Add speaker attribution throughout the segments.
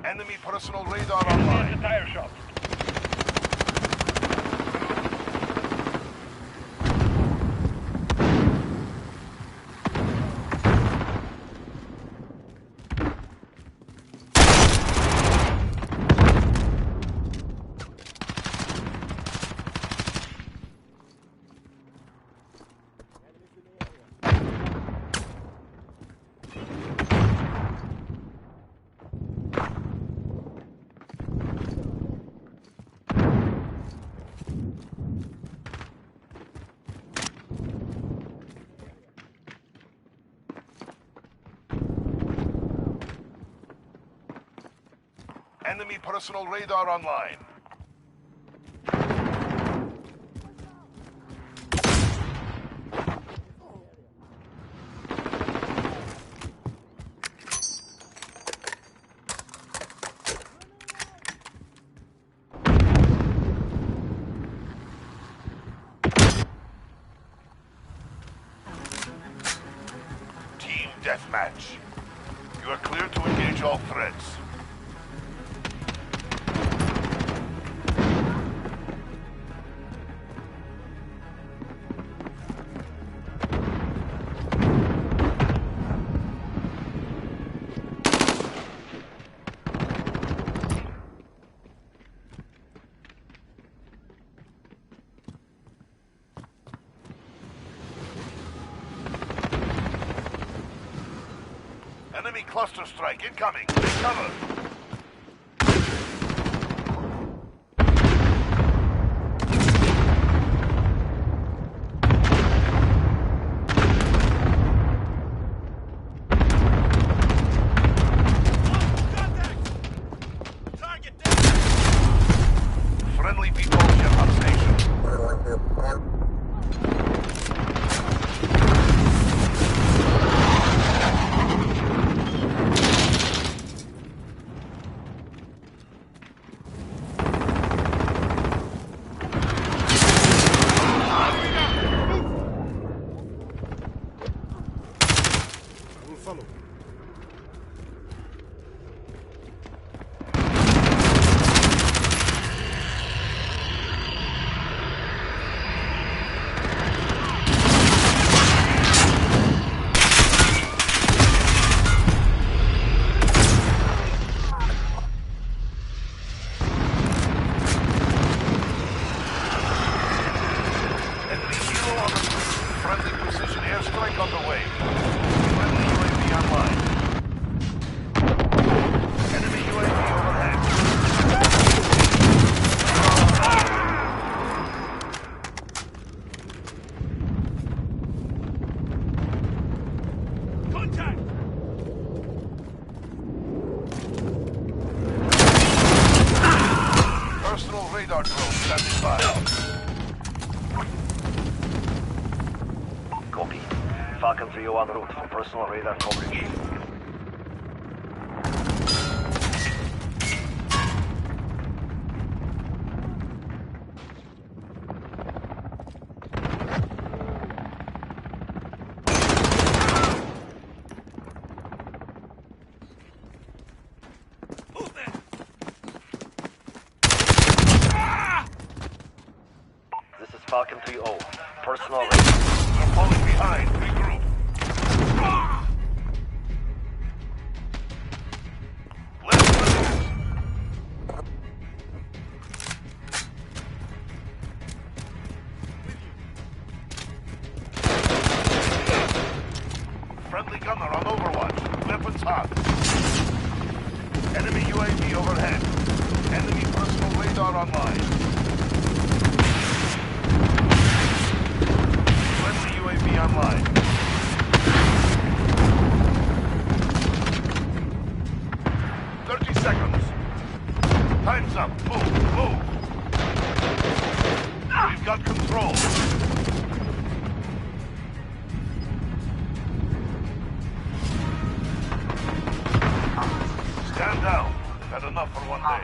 Speaker 1: Enemy personal radar online.
Speaker 2: The tire shop.
Speaker 1: Enemy personal radar online. Team deathmatch. You are clear to engage all threats. Enemy cluster strike incoming. Take cover. Friendly people ship on station. Friendly precision airstrike on the way. Friendly UAV online. Enemy UAV overhead.
Speaker 2: Contact!
Speaker 1: Personal radar drone standing by.
Speaker 3: Copy. Falcon 301 route for personal radar coverage. This is Falcon 3-0. Personal radar.
Speaker 1: They're falling behind. Regroup. Friendly gunner on overwatch. Weapons hot. Enemy UAV overhead. Enemy personal radar online. Friendly UAV online. Seconds. Time's up. Move, move. We've got control. Stand down. Had enough for one day.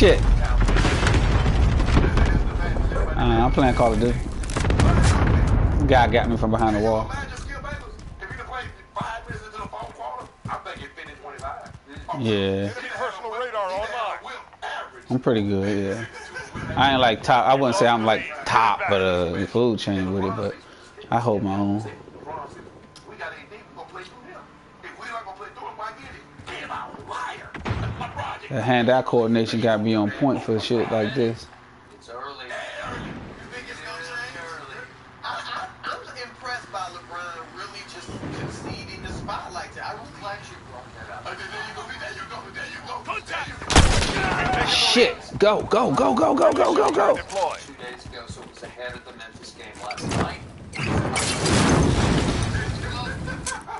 Speaker 4: shit. I'm playing Call of Duty. Guy got me from behind the wall. Yeah.
Speaker 5: Personal radar online.
Speaker 4: I'm pretty good, yeah. I ain't like top. I wouldn't say I'm like top of the food chain with it, but I hold my own. The hand-eye coordination got me on point for shit like this.
Speaker 2: It's early. I'm impressed by LeBron really just conceding the spotlight. I'm glad you brought that up.
Speaker 4: Shit! Go, go, go, go, go, go, go, go!
Speaker 3: 2 days ago, so it was ahead of the Memphis game last night.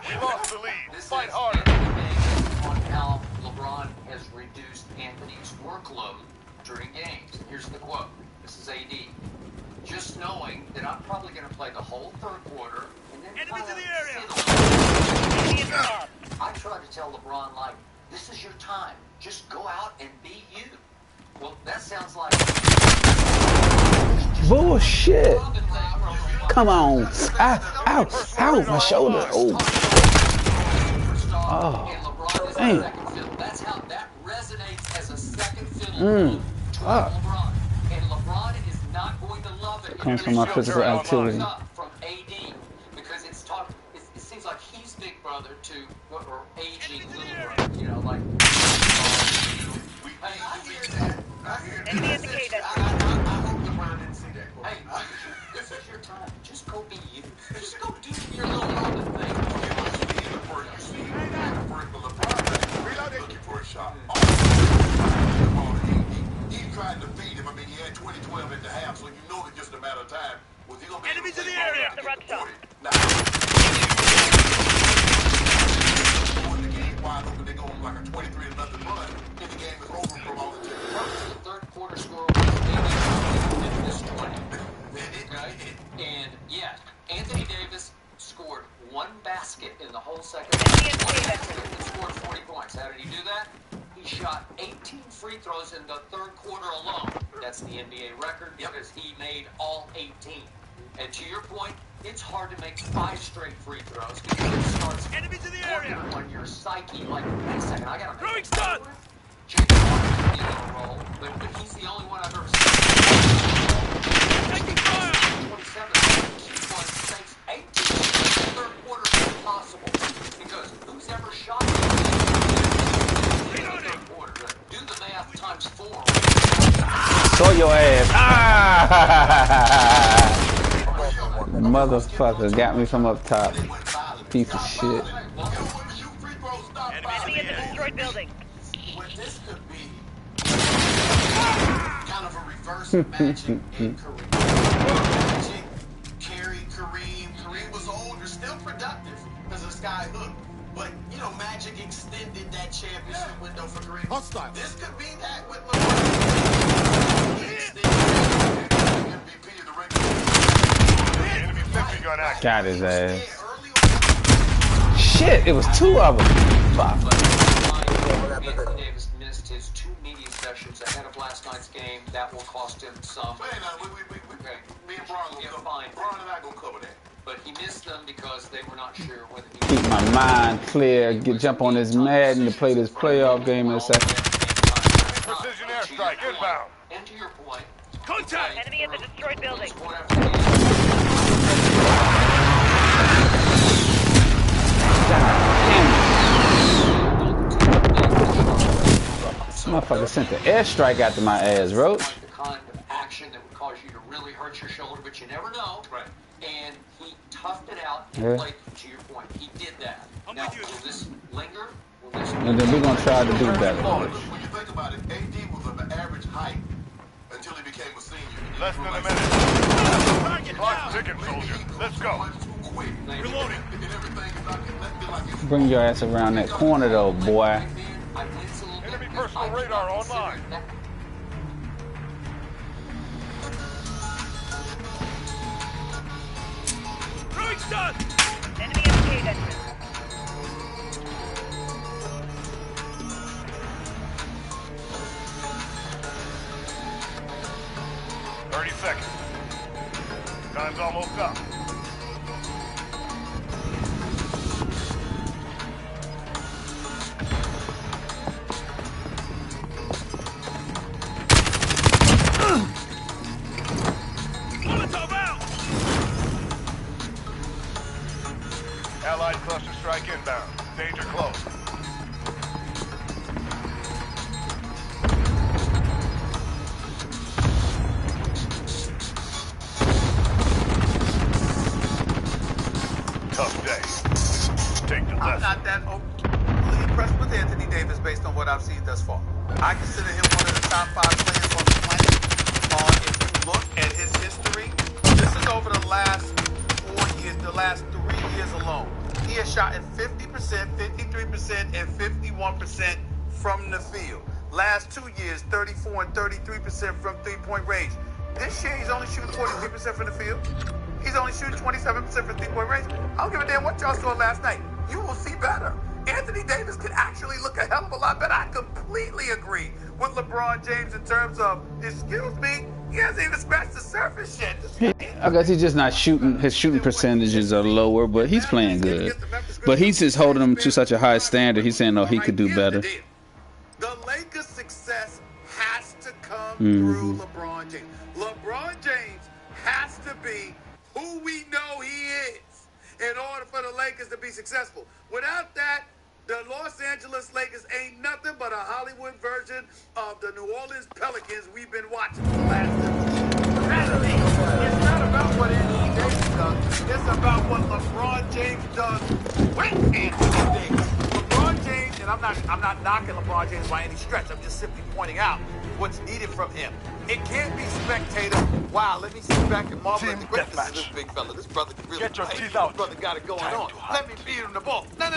Speaker 5: We lost the lead.
Speaker 3: This
Speaker 5: Fight
Speaker 3: is
Speaker 5: harder.
Speaker 3: on how LeBron has reduced Anthony's workload during games. Here's the quote. This is AD. Just knowing that I'm probably going to play the whole third quarter and then
Speaker 6: Enemies in the area.
Speaker 3: I tried to tell LeBron, like, this is your time. Just go out and be you. Well, that sounds like
Speaker 4: Bullshit! Come on! Ow! Ow! Ow! My shoulder! Oh! Oh! Damn!
Speaker 3: That's how that resonates as a second fiddle
Speaker 4: Fuck!
Speaker 3: LeBron. And LeBron is not going to love it.
Speaker 4: Comes from my physical activity.
Speaker 3: From AD because it's talk. It seems like he's big brother to or aging little brother. You know, like. Hey, I hear that. I hear
Speaker 7: Enemy
Speaker 3: that.
Speaker 7: indicated.
Speaker 3: I hope LeBron didn't see that. Hey, this is your time. Just go be you. Just go do your little Roman thing.
Speaker 1: Looking for a shot. He tried to feed him. I mean, he had 20-12 at the half, so you know that just a matter of time. Was he gonna be
Speaker 6: Enemies
Speaker 1: able to
Speaker 6: in the
Speaker 1: play
Speaker 6: area.
Speaker 7: The run shot.
Speaker 1: Now, the game wide open, they go on like a 23-0 run, and the game is over from all the time.
Speaker 3: The third quarter score was 80 this 20. Okay? And yeah, Anthony Davis scored one basket in the whole second half. One basket and scored 40 points. How did he do that? He shot 18 free throws in the third quarter alone. That's the NBA record because he made all 18. And to your point, it's hard to make 5 straight free throws because it starts
Speaker 6: Enemies in the area.
Speaker 3: on your psyche. Like, wait a second, I gotta make
Speaker 6: Throwing
Speaker 3: it.
Speaker 6: stun.
Speaker 3: James Harden's been on a roll, but he's the only one I've ever seen.
Speaker 6: Taking fire.
Speaker 3: 27. Keep on takes 18. Third quarter is impossible because who's ever shot in the third quarter? Do the math times 4.
Speaker 4: Throw your ass! Ah! Motherfucker got me from up top. Piece of shit.
Speaker 7: Enemy in the destroyed building.
Speaker 2: What this could be kind of a reverse of Magic and Kareem. Magic carried Kareem. Kareem was older, still productive because of Sky Hook. But, you know, Magic extended that championship window for Kareem.
Speaker 8: Hostile.
Speaker 2: This could be that with LeBron. He extended MVP of the regular
Speaker 5: Enemy 50 gun active.
Speaker 4: Got his ass.
Speaker 2: season. Early on.
Speaker 4: Shit! It was 2 of them. Fuck.
Speaker 3: Anthony Davis missed his 2 media sessions ahead of last night's game. That will cost him some.
Speaker 1: Man, me and Braun gonna cover.
Speaker 3: Fine.
Speaker 1: Braun and I gonna cover that.
Speaker 3: But he missed them because they were not sure whether he
Speaker 4: Keep my mind clear. Jump on this Madden to play this playoff game in a second.
Speaker 5: Precision airstrike inbound.
Speaker 3: And to your point,
Speaker 6: Contact.
Speaker 7: Enemy in the destroyed building.
Speaker 3: scored after the game.
Speaker 4: This motherfucker sent the airstrike after my ass, Roach.
Speaker 3: Like the kind of action that would cause you to really hurt your shoulder, but you never know.
Speaker 1: Right.
Speaker 3: And he toughed it out and
Speaker 4: Yeah.
Speaker 3: played, to your point, he did that.
Speaker 6: I'm
Speaker 3: Now,
Speaker 6: with you.
Speaker 3: will this linger? Will this
Speaker 4: And then we're gonna try to do better.
Speaker 1: When you think about it, AD was of an average height until he became a senior.
Speaker 5: Less than a minute.
Speaker 6: Target
Speaker 5: Clock
Speaker 6: down.
Speaker 5: ticking, soldier. Let's go.
Speaker 6: Reloading.
Speaker 4: Bring your ass around that corner though, boy.
Speaker 5: Enemy personal radar online.
Speaker 6: Throwing stun.
Speaker 7: Enemy indicated.
Speaker 5: seconds. Time's almost up.
Speaker 6: Molotov out!
Speaker 5: Allied cluster strike inbound. Danger close. Tough day. Take the
Speaker 8: I'm
Speaker 5: lesson.
Speaker 8: not that overly impressed with Anthony Davis based on what I've seen thus far. I consider him one of the top 5 players on the planet. If you look at his history, this is over the last 4 years, the last 3 years alone. He has shot at 50%, 53%, and 51% from the field. Last 2 years, 34 and 33% from three-point range. This year, he's only shooting 43% from the field. He's only shooting 27% from three-point range. I don't give a damn what y'all saw last night. You will see better. Anthony Davis can actually look a hell of a lot better. I completely agree with LeBron James in terms of, excuse me, he hasn't even scratched the surface yet.
Speaker 4: I guess he's just not shooting. His shooting percentages are lower, but he's playing good. But he's just holding them to such a high standard. He's saying, no, he could do better.
Speaker 8: The Lakers' success has to come through LeBron James. LeBron James has to be who we know he is in order for the Lakers to be successful. Without that, the Los Angeles Lakers ain't nothing but a Hollywood version of the New Orleans Pelicans we've been watching for the last 7 years. It's not about what Anthony Davis does. It's about what LeBron James does with Anthony Davis. LeBron James, and I'm not knocking LeBron James by any stretch. I'm just simply pointing out what's needed from him. It can't be spectator. Wow, let me sit back and marvel at the greatness of this big fella. This brother can really
Speaker 5: Get your
Speaker 8: play.
Speaker 5: teeth out.
Speaker 8: This brother got it going on. Let me feed him the ball. No.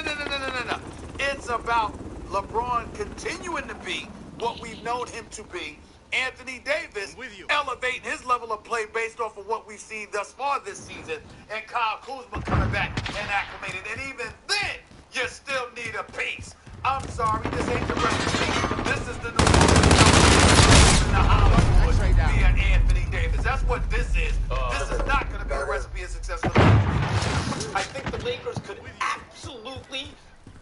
Speaker 8: It's about LeBron continuing to be what we've known him to be. Anthony Davis elevating his level of play based off of what we've seen thus far this season, and Kyle Kuzma coming back and acclimated. And even then, you still need a piece. I'm sorry, this ain't the recipe. This is the New Orleans in the Hollywood via Anthony Davis. That's what this is. This is not going to be a recipe of success for them.
Speaker 9: I think the Lakers could absolutely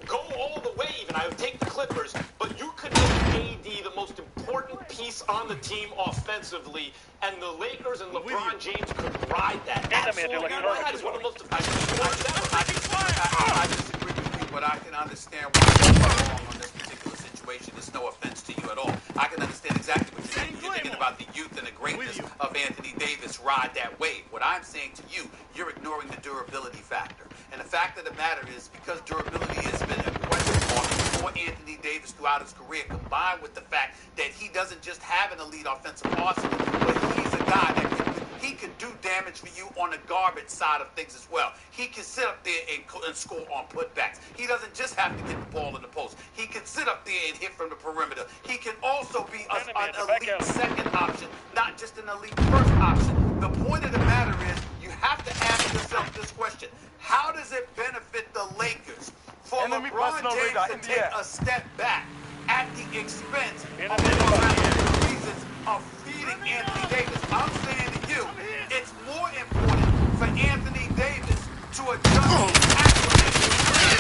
Speaker 9: go all the way even. I would take the Clippers, but you could make AD the most important piece on the team offensively, and the Lakers and LeBron James could ride that. Absolutely. That is one of the most
Speaker 8: I disagree with you, but I can understand why you're wrong on this particular situation. It's no offense to you at all. I can understand exactly what you're saying. You're thinking about the youth and the greatness of Anthony Davis ride that wave. What I'm saying to you, you're ignoring the durability factor. And the fact of the matter is, because durability has been a question mark for Anthony Davis throughout his career, combined with the fact that he doesn't just have an elite offensive arsenal, but he's a guy that he can do damage for you on the garbage side of things as well. He can sit up there and score on putbacks. He doesn't just have to get the ball in the post. He can sit up there and hit from the perimeter. He can also be an elite second option, not just an elite first option. The point of the matter is, you have to ask yourself this question. How does it benefit the Lakers for LeBron James to take a step back at the expense of reasons of feeding Anthony Davis? I'm saying to you, it's more important for Anthony Davis to adjust and acclimate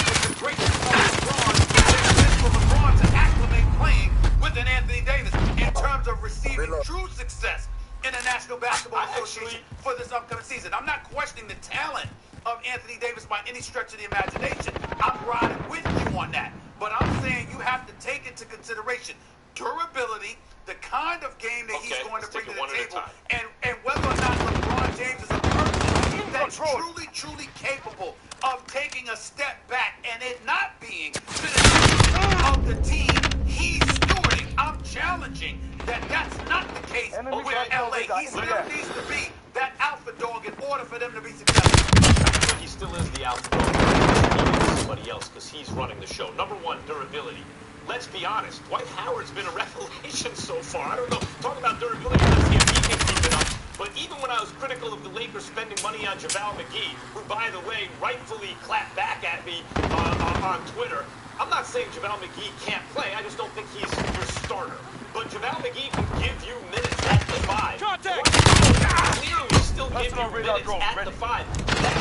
Speaker 8: with the greatness of LeBron than it is for LeBron to acclimate playing with an Anthony Davis in terms of receiving true success in the National Basketball Association for this upcoming season. I'm not questioning the talent of Anthony Davis by any stretch of the imagination. I'm riding with you on that. But I'm saying you have to take into consideration durability, the kind of game that he's going to bring to the table, and whether or not LeBron James is a person that's truly capable of taking a step back and it not being to the detriment of the team he's stewarding. I'm challenging that that's not the case with LA. He still needs to be that alpha dog in order for them to be successful.
Speaker 9: I think he still is the alpha dog. He needs somebody else because he's running the show. Number one, durability. Let's be honest, Dwight Howard's been a revelation so far. I don't know, talk about durability, let's see if he can keep it up. But even when I was critical of the Lakers spending money on JaVale McGee, who, by the way, rightfully clapped back at me on Twitter, I'm not saying JaVale McGee can't play, I just don't think he's your starter. But JaVale McGee can give you minutes at the 5.
Speaker 6: Contact!
Speaker 9: still give you
Speaker 6: Personal radar
Speaker 9: minutes
Speaker 6: drone
Speaker 9: at
Speaker 6: ready.
Speaker 9: the 5. That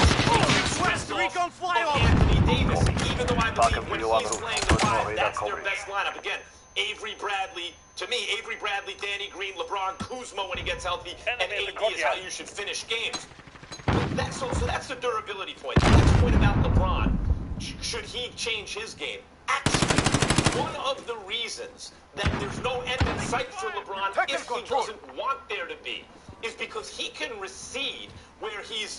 Speaker 6: West, recon fly
Speaker 9: of
Speaker 6: off.
Speaker 9: Anthony Davis, even though I
Speaker 10: Talking
Speaker 9: believe when
Speaker 10: for you,
Speaker 9: he's
Speaker 10: Abu.
Speaker 9: playing the
Speaker 10: Personal
Speaker 9: 5,
Speaker 10: radar
Speaker 9: that's their
Speaker 10: coverage.
Speaker 9: best lineup. Again, Avery Bradley, to me, Avery Bradley, Danny Green, LeBron, Kuzma when he gets healthy, and
Speaker 5: Enemy in the
Speaker 9: AD is how
Speaker 5: courtyard.
Speaker 9: you should finish games. So that's the durability point. The next point about LeBron, should he change his game? Actually, one of the reasons that there's no end in sight for LeBron if he doesn't want there to be is because he can recede where he's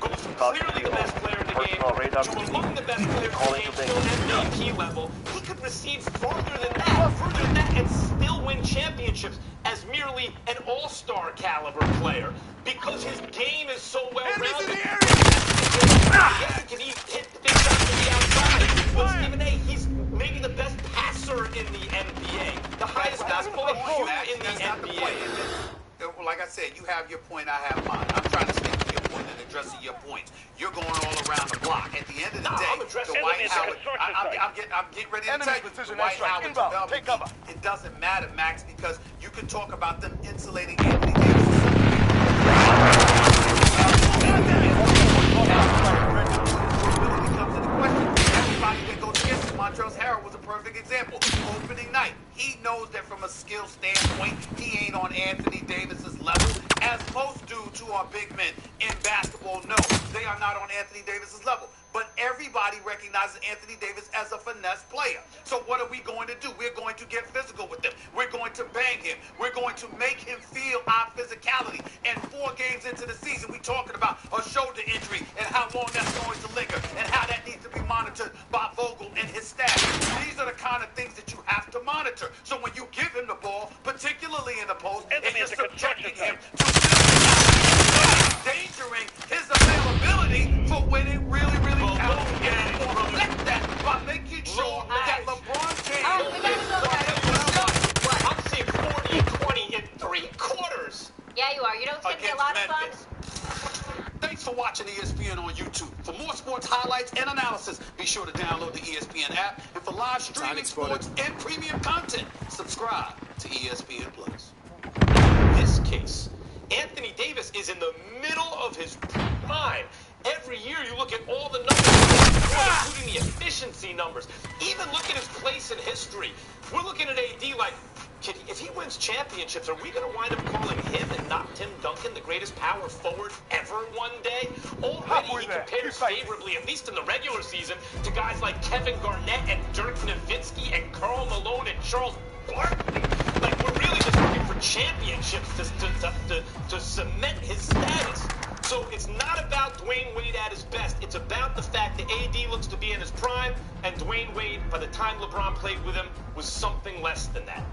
Speaker 9: goes from clearly the best player in the game to among the best players in the game, still MVP level. He could recede further than that, and still win championships as merely an all-star caliber player because his game is so well-rounded. Yes, can he hit the big shots from the outside? Well, Stephen A., he's maybe the best passer in the NBA, the highest basketball IQ in the NBA.
Speaker 8: Like I said, you have your point, I have mine. I'm trying to stick to your point and addressing your points. You're going all around the block. At the end of the day,
Speaker 9: I'm addressing
Speaker 8: the Dwight
Speaker 5: enemies at
Speaker 8: Howard.
Speaker 5: construction
Speaker 8: I'm getting ready to
Speaker 6: Enemy
Speaker 8: tell you,
Speaker 6: precision
Speaker 8: Dwight
Speaker 6: airstrike
Speaker 8: Howard's
Speaker 6: inbound.
Speaker 8: development.
Speaker 6: Take cover.
Speaker 8: It doesn't matter, Max, because you can talk about them insulating Anthony Davis. Everybody that goes against him, Montrezl Harrell was a perfect example. Opening night, he knows that from a skill standpoint, he ain't on Anthony Davis's level, as most dudes who are big men in basketball know. They are not on Anthony Davis's level. But everybody recognizes Anthony Davis as a finesse player. So what are we going to do? We're going to get physical with him. We're going to bang him. We're going to make him feel our physicality. And 4 games into the season, we're talking about a shoulder injury and how long that's going to linger and how that needs to be monitored by Vogel and his staff. These are the kind of things that you have to monitor. So when you give him the ball, particularly in the post, and you're subjecting him to endangering his availability for when it really counts. And reflect that by making sure that LeBron James
Speaker 9: I'm seeing 40 and 20 in 3 quarters.
Speaker 11: Yeah, you are. You know it's going to be a lot of fun?
Speaker 8: Memphis. Thanks for watching ESPN on YouTube. For more sports highlights and analysis, be sure to download the ESPN app. And for live streaming sports and premium content, subscribe to ESPN Plus.
Speaker 9: In this case, Anthony Davis is in the middle of his prime. Every year you look at all the numbers, including the efficiency numbers. Even look at his place in history. We're looking at AD like, if he wins championships, are we going to wind up calling him and not Tim Duncan the greatest power forward ever one day? Already he compares favorably, at least in the regular season, to guys like Kevin Garnett and Dirk Nowitzki and Karl Malone and Charles Barkley. Like, we're really just looking for championships to cement his status. So it's not about Dwayne Wade at his best. It's about the fact that AD looks to be in his prime, and Dwayne Wade, by the time LeBron played with him, was something less than that.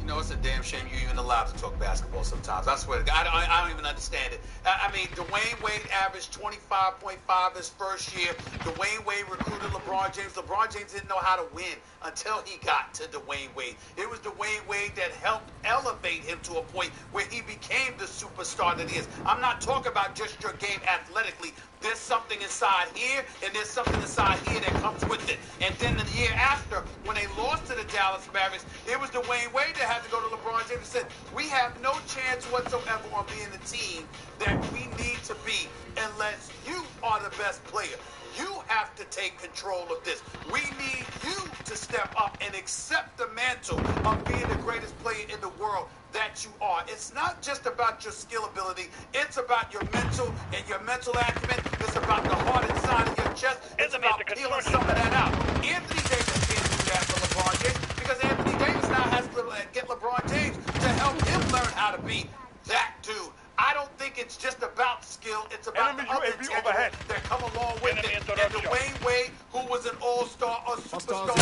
Speaker 8: You know, it's a damn shame you're even allowed to talk basketball sometimes. I swear to God, I don't even understand it. I mean, Dwayne Wade averaged 25.5 his first year. Dwayne Wade recruited LeBron James. LeBron James didn't know how to win until he got to Dwayne Wade. It was Dwayne Wade that helped elevate him to a point where he became the superstar that he is. I'm not talking about just your game athletically. There's something inside here, and there's something inside here that comes with it. And then the year after, when they lost to the Dallas Mavericks, it was Dwayne Wade that had to go to LeBron James and said, we have no chance whatsoever on being the team that we need to be unless you are the best player. You have to take control of this. We need you to step up and accept the mantle of being the greatest player in the world that you are. It's not just about your skill ability. It's about your mental and your mental acumen. It's about the heart inside of your chest. It's about peeling some of that out. Anthony Davis can't do that for LeBron James because Anthony Davis now has to get LeBron James to help him learn how to be that dude. I don't think it's just about skill. It's about the other intangibles that come along with it. And Dwayne Wade, who was an all-star, a superstar,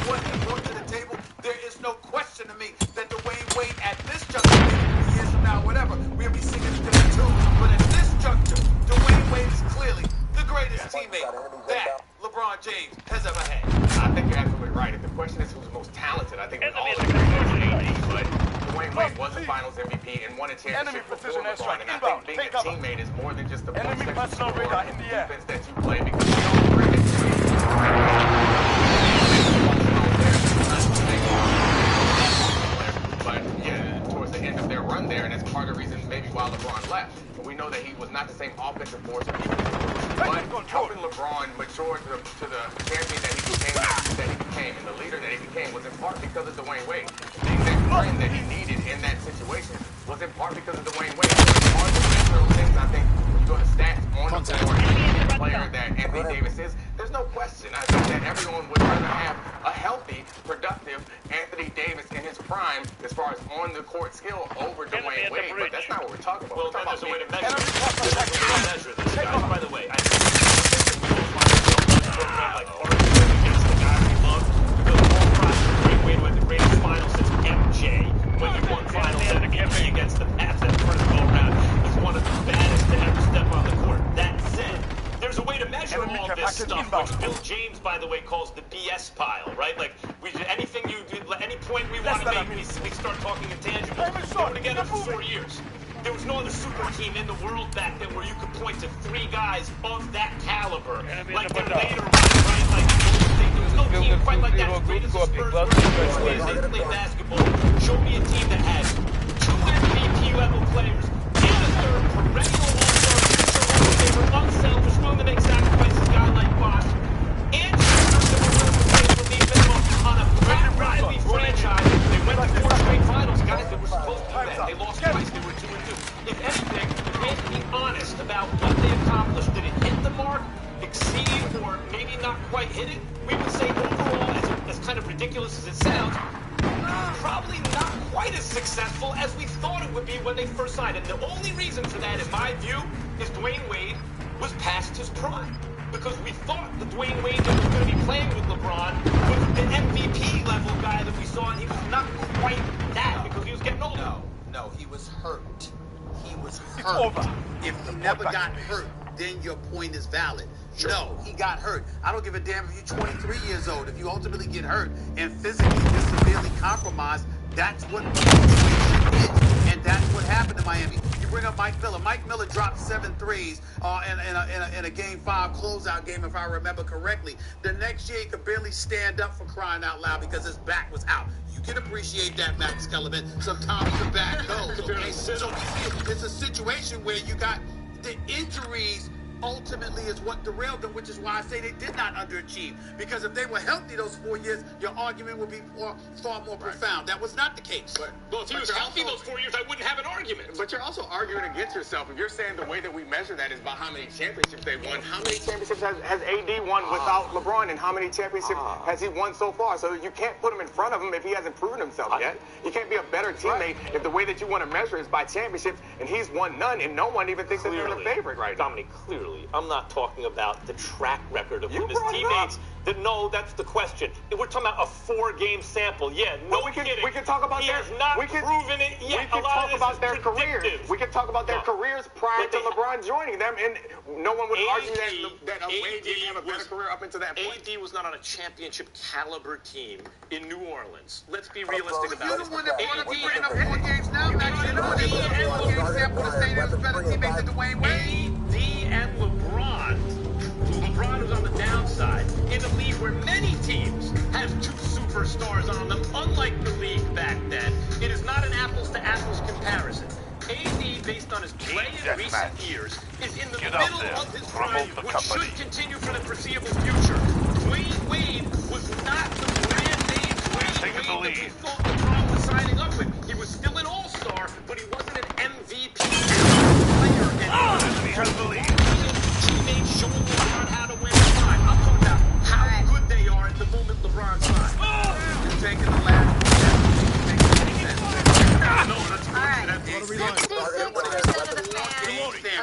Speaker 8: what he brought to the table, there is no question to me that Dwayne Wade at this juncture, maybe 3 years from now, whatever, we'll be singing a different tune. But at this juncture, Dwayne Wade is clearly the greatest teammate that LeBron James has ever had.
Speaker 12: I think you're absolutely right. If the question is who's most talented, I think we all agree AD, but Dwayne Wade was a Finals MVP and won a championship before LeBron, and I think being a teammate is more than just the points that you score and the defense that you play, because we don't bring it to but yeah, towards the end of their while LeBron left. And we know that he was not the same offensive force that he was. But helping LeBron mature to the champion that he became, and the leader that he became was in part because of Dwayne Wade. The exact friend that he needed in that situation was in part because of Dwayne Wade. Part of the natural things, I think, when you go to stats on the floor, the player that Anthony Davis is, there's no question. I think that everyone would rather have a healthy, productive Anthony Davis in his prime as far as on the court skill over Dwayne Wade, but that's not what we're talking about.
Speaker 9: Well, then there's a way to measure this, guys. By the way, I think we all find ourselves like arguing against the guy we love because the whole process of Dwayne Wade went the greatest final since MJ when he won finals MVP against the Pats that first go around. He's one of the baddest to ever step on the court. That said, there's a way to measure all this stuff, which Bill James, by the way, calls the BS pile, right? Like, anything you do, any point we want to make, we start talking intangibles. We were together for 4 years. There was no other super team in the world back then where you could point to 3 guys of that caliber. Like the later ones, right? Like, there was no team quite like that. As great as the Spurs were, as great as they played basketball. Show me a team that has 2 MVP level players and a third perennial all-star future Hall of Famer, unselfish, willing to make sacrifices, a guy like Bosh, and shooters that were willing to play for league minimum on a flat Riley franchise. They went to 4 straight finals, guys. They were supposed to do that. They lost twice. They were 2-2. If anything, we have to be honest about what they accomplished. Did it hit the mark, exceed, or maybe not quite hit it? We would say overall, as kind of ridiculous as it sounds, probably not quite as successful as we thought it would be when they first signed. And the only reason for that, in my view, is Dwayne Wade was past his prime. Because we thought the Dwayne Wade that was going to be playing with LeBron was the MVP level guy that we saw, and he was not quite that because he was getting older.
Speaker 8: No, he was hurt. He was hurt. If he never got hurt, then your point is valid. Sure. No, he got hurt. I don't give a damn if you're 23 years old. If you ultimately get hurt and physically get severely compromised, that's what the situation is. And that's what happened to Miami. You bring up Mike Miller. Mike Miller dropped 7 threes in a Game 5 closeout game, if I remember correctly. The next year, he could barely stand up for crying out loud because his back was out. You can appreciate that, Max Kellerman. Sometimes the back goes. Okay? So it's a situation where you got the injuries ultimately is what derailed them, which is why I say they did not underachieve. Because if they were healthy those 4 years, your argument would be far more profound. That was not the case.
Speaker 9: Well, if he was healthy those 4 years, I wouldn't have an argument.
Speaker 12: But you're also arguing against yourself. If you're saying the way that we measure that is by how many championships they won, how many championships has AD won without LeBron, and how many championships has he won so far? So you can't put him in front of him if he hasn't proven himself yet. You can't be a better teammate if the way that you want to measure is by championships, and he's won none, and no one even thinks that they're the favorite right now.
Speaker 9: Dominic, clearly, I'm not talking about the track record of his teammates. No, that's the question. We're talking about a 4-game sample. Yeah, no kidding.
Speaker 12: We can talk about
Speaker 9: he has not proven it yet.
Speaker 12: We can talk about their careers. We can talk about their careers prior to LeBron joining them, and no one would argue that Wade didn't have a better career up until that point.
Speaker 9: AD was not on a championship caliber team in New Orleans. Let's be realistic about it.
Speaker 8: You're the one that brought up bringing up 4 games now, Max. You're the one that brought up 4 game sample to say there's a better teammate than Dwayne Wade.
Speaker 9: AD and LeBron. LeBron was on the downside in a league where many teams have 2 superstars on them, unlike the league back then. It is not an apples-to-apples comparison. AD, based on his play in recent years, is in the middle of his prime, which should continue for the foreseeable future. Dwayne Wade was not the brand name Dwayne Wade that we thought LeBron was signing up with. He was still an all-star, but he wasn't an MVP player anymore.
Speaker 6: He has the lead.
Speaker 9: Teammates showing LeBron how to win the time. I'm talking about how good they are at the moment LeBron signs.
Speaker 8: You're taking the last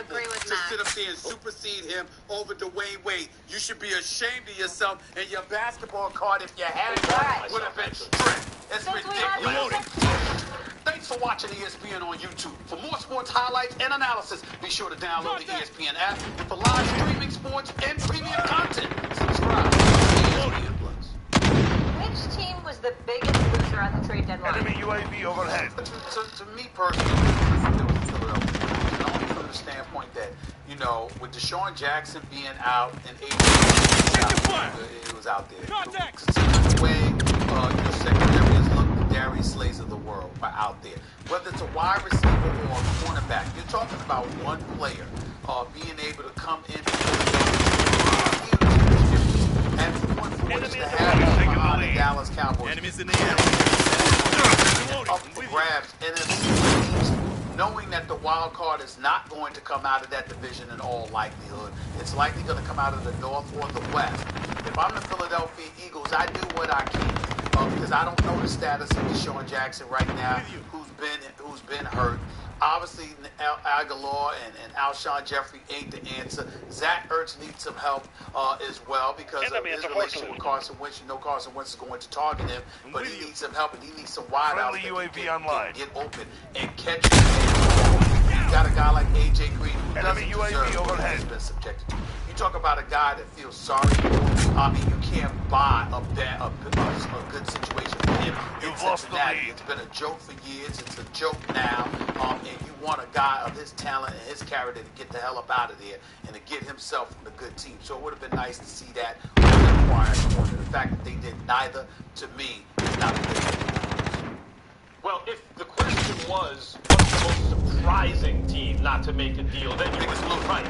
Speaker 11: agree with
Speaker 8: to
Speaker 11: Matt.
Speaker 8: sit up there and supersede him over Dwayne Wade. You should be ashamed of yourself, and your basketball card, if you had it, would have been stripped. It's ridiculous. Thanks for watching ESPN on YouTube. For more sports highlights and analysis, be sure to download the ESPN app. And for live streaming sports and premium content, subscribe to ESPN Plus.
Speaker 11: Which team was the biggest loser at the trade deadline?
Speaker 6: Enemy UAV overhead.
Speaker 8: To me personally, it was Philadelphia. Only from the standpoint that, you know, with Deshaun Jackson being out and AD it was out there.
Speaker 6: Contact.
Speaker 8: Considering the way your secondary has looked, Darren Darius Slays of the world are out there. Whether it's a wide receiver or a cornerback, you're talking about one player being able to come in and the point for which to have behind the Dallas Cowboys.
Speaker 6: Enemies in the air.
Speaker 8: Up for grabs, NFC, knowing that the wild card is not going to come out of that division in all likelihood. It's likely going to come out of the North or the West. If I'm the Philadelphia Eagles, I do what I can because I don't know the status of Deshaun Jackson right now, who's been hurt. Obviously, Aguilar and Alshon Jeffrey ain't the answer. Zach Ertz needs some help as well because of his relationship with Carson Wentz. You know Carson Wentz is going to target him, but he needs some help and he needs some wide outs that can get open and catch him. You got a guy like A.J. Green who doesn't deserve what he's been subjected to. You talk about a guy that feels sorry for him. I mean, you can't buy a good situation for him in Cincinnati. It's been a joke for years. It's a joke now. And you want a guy of his talent and his character to get the hell up out of there and to get himself from a good team. So it would have been nice to see that acquired corner. The fact that they did neither, to me, is not a good thing.
Speaker 9: Well, if the question was what's the most surprising team not to make a deal, then you would be right.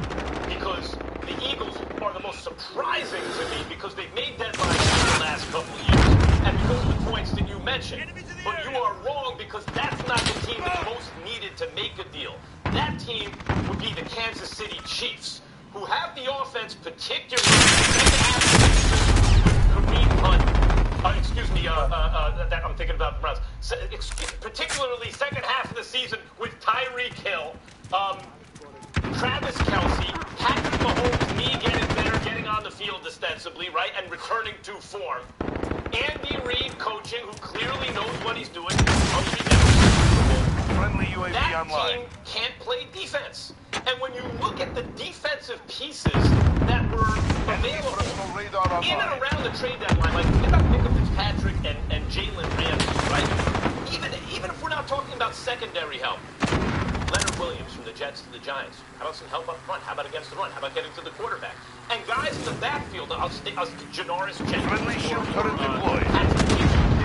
Speaker 9: Because the Eagles are the most surprising to me because they've made deadlines in the last couple of years and because of the points that you mentioned. But you are wrong because that's not the team that's most needed to make a deal. That team would be the Kansas City Chiefs, who have the offense particularly Kareem Hunt. I'm thinking about the Browns. Particularly second half of the season with Tyreek Hill, Travis Kelce, Patrick Mahomes, me getting better, getting on the field ostensibly, right, and returning to form. Andy Reid coaching, who clearly knows what he's doing.
Speaker 6: Friendly UAV
Speaker 9: that
Speaker 6: online.
Speaker 9: Team can't play defense. And when you look at the defensive pieces that were available in and around the trade deadline, like think about Micah Fitzpatrick and Jalen Ramsey, right? Even if we're not talking about secondary help, Leonard Williams from the Jets to the Giants. How about some help up front? How about against the run? How about getting to the quarterback? And guys in the backfield, Janoris Jenkins, there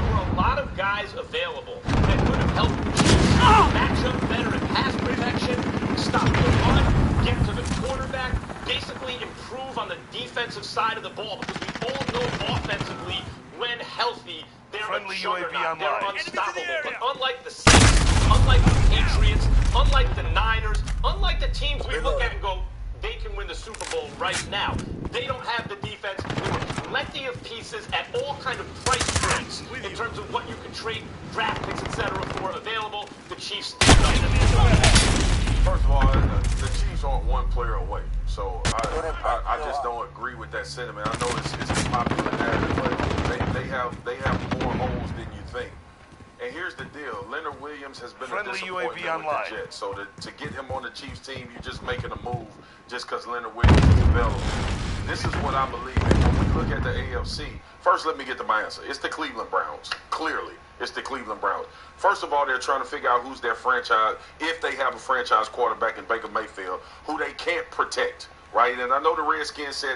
Speaker 9: were a lot of guys available that could have helped match up better in pass protection, stop the run, get to the quarterback, basically improve on the defensive side of the ball because we all know offensively when healthy, they're a juggernaut. They're unstoppable. But unlike the Saints, unlike the Patriots, unlike the Niners, unlike the teams we look at and go, they can win the Super Bowl right now. They don't have the defense. There were plenty of pieces at all kind of price points in terms of what you can trade, draft picks, etc. for available. The Chiefs.
Speaker 1: First of all, the Chiefs aren't one player away, so I just don't agree with that sentiment. I know it's a popular narrative, but they have more holes than you think. And here's the deal: Leonard Williams has been a disappointment with the Jets. So to get him on the Chiefs team, you're just making a move just because Leonard Williams is available. This is what I believe. And when we look at the AFC, first let me get to my answer. It's the Cleveland Browns. Clearly, it's the Cleveland Browns. First of all, they're trying to figure out who's their franchise, if they have a franchise quarterback in Baker Mayfield, who they can't protect, right? And I know the Redskins said